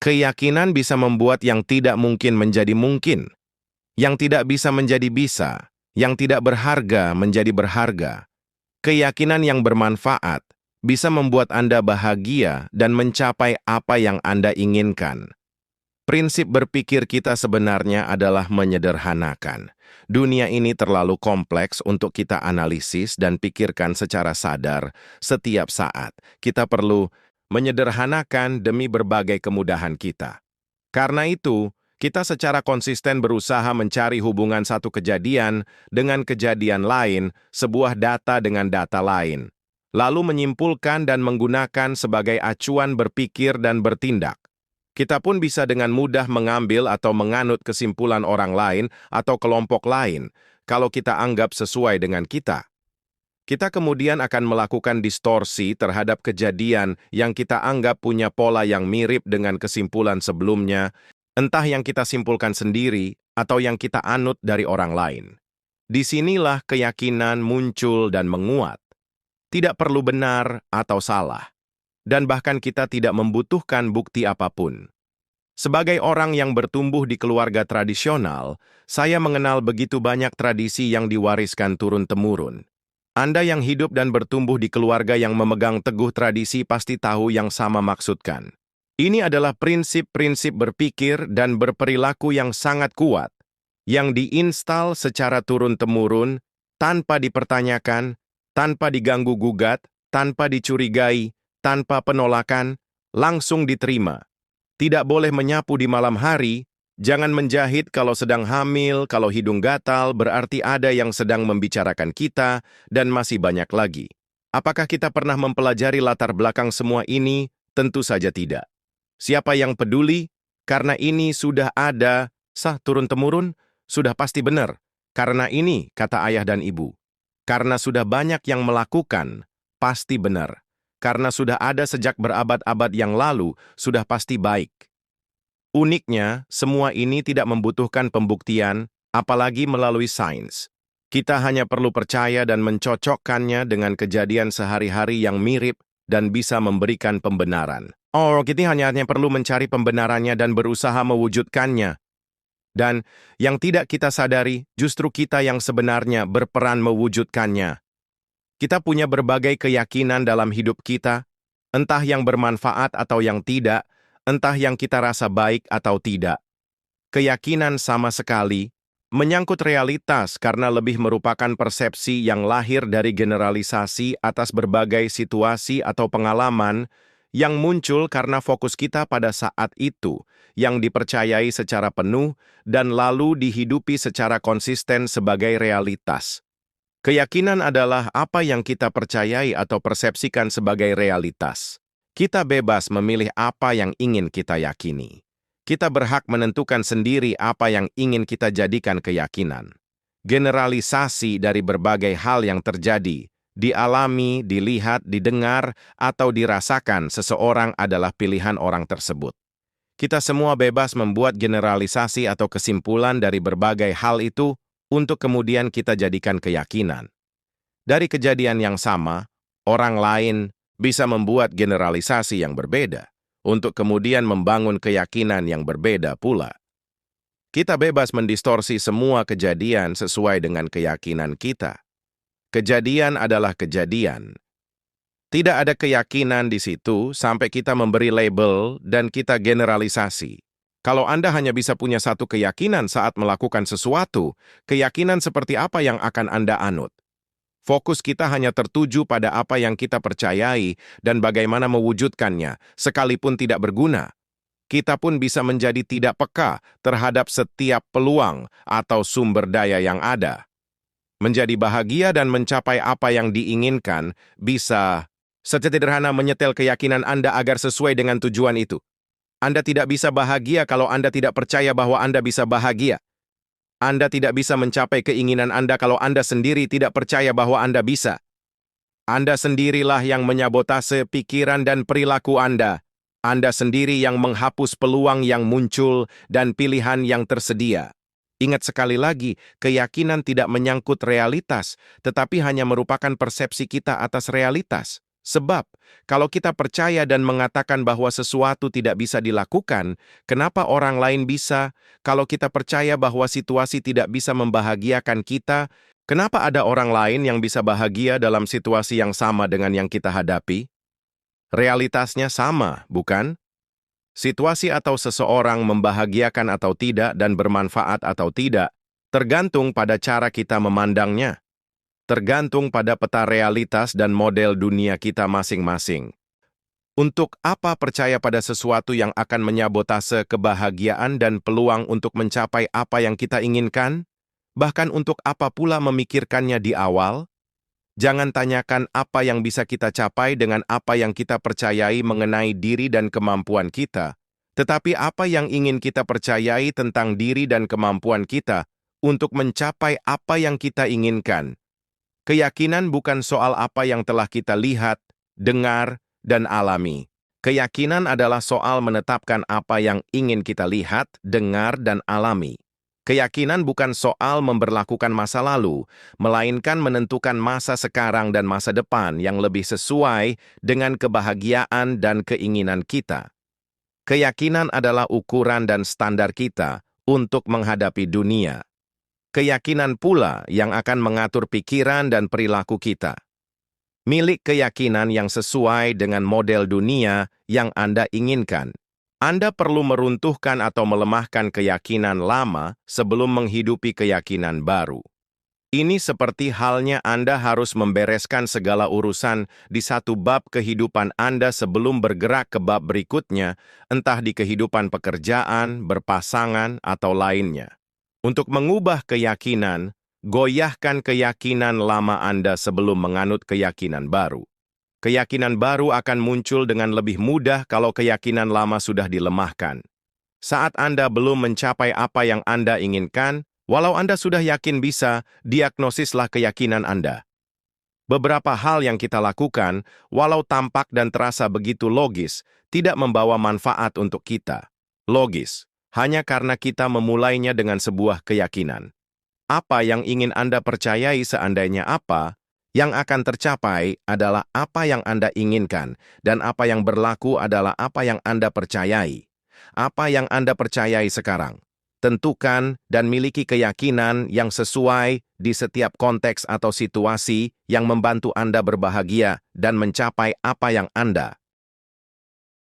Keyakinan bisa membuat yang tidak mungkin menjadi mungkin, yang tidak bisa menjadi bisa, yang tidak berharga menjadi berharga. Keyakinan yang bermanfaat bisa membuat Anda bahagia dan mencapai apa yang Anda inginkan. Prinsip berpikir kita sebenarnya adalah menyederhanakan. Dunia ini terlalu kompleks untuk kita analisis dan pikirkan secara sadar setiap saat. Kita perlu menyederhanakan demi berbagai kemudahan kita. Karena itu, kita secara konsisten berusaha mencari hubungan satu kejadian dengan kejadian lain, sebuah data dengan data lain, lalu menyimpulkan dan menggunakan sebagai acuan berpikir dan bertindak. Kita pun bisa dengan mudah mengambil atau menganut kesimpulan orang lain atau kelompok lain kalau kita anggap sesuai dengan kita. Kita kemudian akan melakukan distorsi terhadap kejadian yang kita anggap punya pola yang mirip dengan kesimpulan sebelumnya, entah yang kita simpulkan sendiri atau yang kita anut dari orang lain. Disinilah keyakinan muncul dan menguat. Tidak perlu benar atau salah. Dan bahkan kita tidak membutuhkan bukti apapun. Sebagai orang yang bertumbuh di keluarga tradisional, saya mengenal begitu banyak tradisi yang diwariskan turun-temurun. Anda yang hidup dan bertumbuh di keluarga yang memegang teguh tradisi pasti tahu yang sama maksudkan. Ini adalah prinsip-prinsip berpikir dan berperilaku yang sangat kuat, yang diinstal secara turun-temurun, tanpa dipertanyakan, tanpa diganggu-gugat, tanpa dicurigai, tanpa penolakan, langsung diterima. Tidak boleh menyapu di malam hari, jangan menjahit kalau sedang hamil, kalau hidung gatal berarti ada yang sedang membicarakan kita, dan masih banyak lagi. Apakah kita pernah mempelajari latar belakang semua ini? Tentu saja tidak. Siapa yang peduli? Karena ini sudah ada, sah turun-temurun, sudah pasti benar. Karena ini, kata ayah dan ibu. Karena sudah banyak yang melakukan, pasti benar. Karena sudah ada sejak berabad-abad yang lalu, sudah pasti baik. Uniknya, semua ini tidak membutuhkan pembuktian, apalagi melalui sains. Kita hanya perlu percaya dan mencocokkannya dengan kejadian sehari-hari yang mirip dan bisa memberikan pembenaran. Kita hanya perlu mencari pembenarannya dan berusaha mewujudkannya. Dan yang tidak kita sadari, justru kita yang sebenarnya berperan mewujudkannya. Kita punya berbagai keyakinan dalam hidup kita, entah yang bermanfaat atau yang tidak, entah yang kita rasa baik atau tidak. Keyakinan sama sekali menyangkut realitas karena lebih merupakan persepsi yang lahir dari generalisasi atas berbagai situasi atau pengalaman yang muncul karena fokus kita pada saat itu, yang dipercayai secara penuh dan lalu dihidupi secara konsisten sebagai realitas. Keyakinan adalah apa yang kita percayai atau persepsikan sebagai realitas. Kita bebas memilih apa yang ingin kita yakini. Kita berhak menentukan sendiri apa yang ingin kita jadikan keyakinan. Generalisasi dari berbagai hal yang terjadi, dialami, dilihat, didengar, atau dirasakan seseorang adalah pilihan orang tersebut. Kita semua bebas membuat generalisasi atau kesimpulan dari berbagai hal itu untuk kemudian kita jadikan keyakinan. Dari kejadian yang sama, orang lain bisa membuat generalisasi yang berbeda, untuk kemudian membangun keyakinan yang berbeda pula. Kita bebas mendistorsi semua kejadian sesuai dengan keyakinan kita. Kejadian adalah kejadian. Tidak ada keyakinan di situ sampai kita memberi label dan kita generalisasi. Kalau Anda hanya bisa punya satu keyakinan saat melakukan sesuatu, keyakinan seperti apa yang akan Anda anut? Fokus kita hanya tertuju pada apa yang kita percayai dan bagaimana mewujudkannya, sekalipun tidak berguna. Kita pun bisa menjadi tidak peka terhadap setiap peluang atau sumber daya yang ada. Menjadi bahagia dan mencapai apa yang diinginkan bisa sederhana menyetel keyakinan Anda agar sesuai dengan tujuan itu. Anda tidak bisa bahagia kalau Anda tidak percaya bahwa Anda bisa bahagia. Anda tidak bisa mencapai keinginan Anda kalau Anda sendiri tidak percaya bahwa Anda bisa. Anda sendirilah yang menyabotase pikiran dan perilaku Anda. Anda sendiri yang menghapus peluang yang muncul dan pilihan yang tersedia. Ingat sekali lagi, keyakinan tidak menyangkut realitas, tetapi hanya merupakan persepsi kita atas realitas. Sebab, kalau kita percaya dan mengatakan bahwa sesuatu tidak bisa dilakukan, kenapa orang lain bisa? Kalau kita percaya bahwa situasi tidak bisa membahagiakan kita, kenapa ada orang lain yang bisa bahagia dalam situasi yang sama dengan yang kita hadapi? Realitasnya sama, bukan? Situasi atau seseorang membahagiakan atau tidak dan bermanfaat atau tidak, tergantung pada cara kita memandangnya. Tergantung pada peta realitas dan model dunia kita masing-masing. Untuk apa percaya pada sesuatu yang akan menyabotase kebahagiaan dan peluang untuk mencapai apa yang kita inginkan? Bahkan untuk apa pula memikirkannya di awal? Jangan tanyakan apa yang bisa kita capai dengan apa yang kita percayai mengenai diri dan kemampuan kita, tetapi apa yang ingin kita percayai tentang diri dan kemampuan kita untuk mencapai apa yang kita inginkan. Keyakinan bukan soal apa yang telah kita lihat, dengar, dan alami. Keyakinan adalah soal menetapkan apa yang ingin kita lihat, dengar, dan alami. Keyakinan bukan soal memberlakukan masa lalu, melainkan menentukan masa sekarang dan masa depan yang lebih sesuai dengan kebahagiaan dan keinginan kita. Keyakinan adalah ukuran dan standar kita untuk menghadapi dunia. Keyakinan pula yang akan mengatur pikiran dan perilaku kita. Milik keyakinan yang sesuai dengan model dunia yang Anda inginkan. Anda perlu meruntuhkan atau melemahkan keyakinan lama sebelum menghidupi keyakinan baru. Ini seperti halnya Anda harus membereskan segala urusan di satu bab kehidupan Anda sebelum bergerak ke bab berikutnya, entah di kehidupan pekerjaan, berpasangan, atau lainnya. Untuk mengubah keyakinan, goyahkan keyakinan lama Anda sebelum menganut keyakinan baru. Keyakinan baru akan muncul dengan lebih mudah kalau keyakinan lama sudah dilemahkan. Saat Anda belum mencapai apa yang Anda inginkan, walau Anda sudah yakin bisa, diagnosislah keyakinan Anda. Beberapa hal yang kita lakukan, walau tampak dan terasa begitu logis, tidak membawa manfaat untuk kita. Logis. Hanya karena kita memulainya dengan sebuah keyakinan. Apa yang ingin Anda percayai seandainya apa, yang akan tercapai adalah apa yang Anda inginkan, dan apa yang berlaku adalah apa yang Anda percayai. Apa yang Anda percayai sekarang? Tentukan dan miliki keyakinan yang sesuai di setiap konteks atau situasi yang membantu Anda berbahagia dan mencapai apa yang Anda